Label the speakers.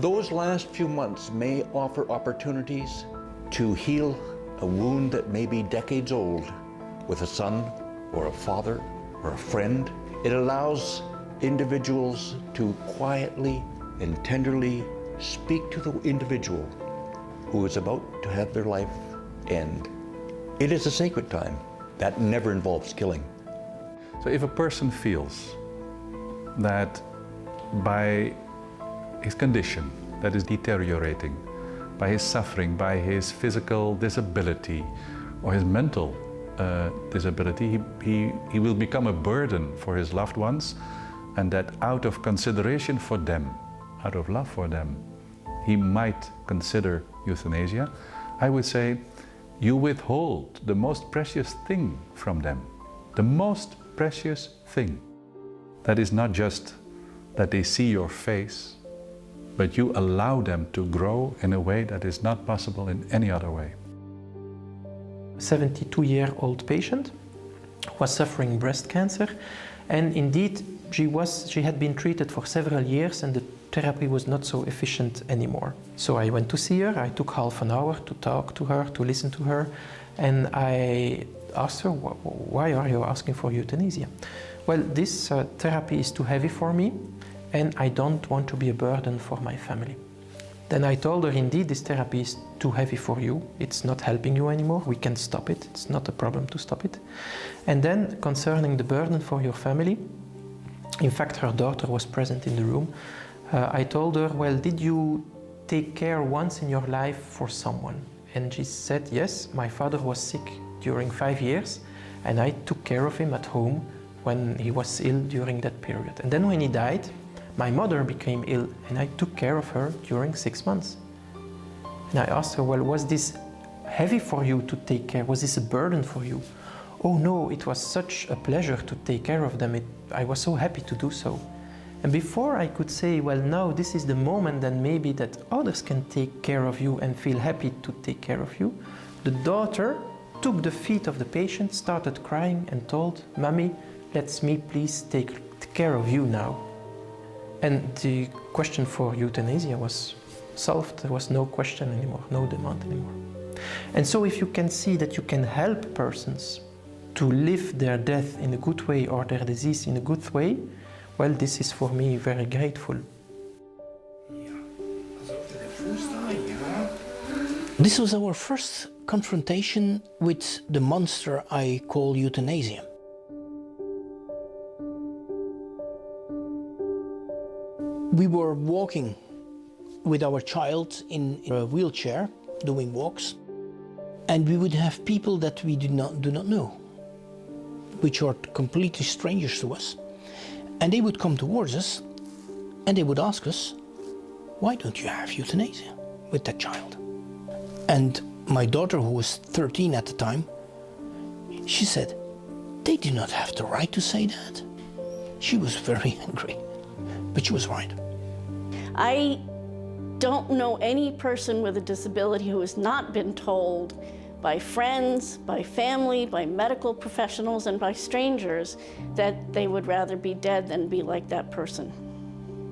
Speaker 1: Those last few months may offer opportunities to heal a wound that may be decades old with a son or a father or a friend. It allows individuals to quietly and tenderly speak to the individual who is about to have their life end. It is a sacred time that never involves killing.
Speaker 2: So if a person feels that by his condition that is deteriorating, by his suffering, by his physical disability or his mental disability, he will become a burden for his loved ones, and that out of consideration for them, out of love for them, he might consider euthanasia, I would say you withhold the most precious thing from them. The most precious thing. That is not just that they see your face, but you allow them to grow in a way that is not possible in any other way.
Speaker 3: A 72-year-old patient was suffering breast cancer, and indeed she had been treated for several years and the therapy was not so efficient anymore. So I went to see her, I took half an hour to talk to her, to listen to her, and I asked her, why are you asking for euthanasia? Well, this therapy is too heavy for me and I don't want to be a burden for my family. Then I told her, indeed, this therapy is too heavy for you. It's not helping you anymore. We can stop it. It's not a problem to stop it. And then concerning the burden for your family, in fact, her daughter was present in the room. I told her, well, did you take care once in your life for someone? And she said, yes, my father was sick during 5 years and I took care of him at home when he was ill during that period. And then when he died, my mother became ill and I took care of her during 6 months. And I asked her, well, was this heavy for you to take care? Was this a burden for you? Oh no, it was such a pleasure to take care of them. I was so happy to do so. And before I could say, well, now this is the moment then maybe that others can take care of you and feel happy to take care of you, the daughter took the feet of the patient, started crying and told, Mommy, let me please take care of you now. And the question for euthanasia was solved. There was no question anymore, no demand anymore. And so if you can see that you can help persons to live their death in a good way or their disease in a good way, well, this is for me very grateful.
Speaker 4: This was our first confrontation with the monster I call euthanasia. We were walking with our child in a wheelchair, doing walks, and we would have people that we do not know, which are completely strangers to us. And they would come towards us and they would ask us, why don't you have euthanasia with that child? And my daughter, who was 13 at the time, she said, they do not have the right to say that. She was very angry, but she was right.
Speaker 5: I don't know any person with a disability who has not been told by friends, by family, by medical professionals, and by strangers that they would rather be dead than be like that person.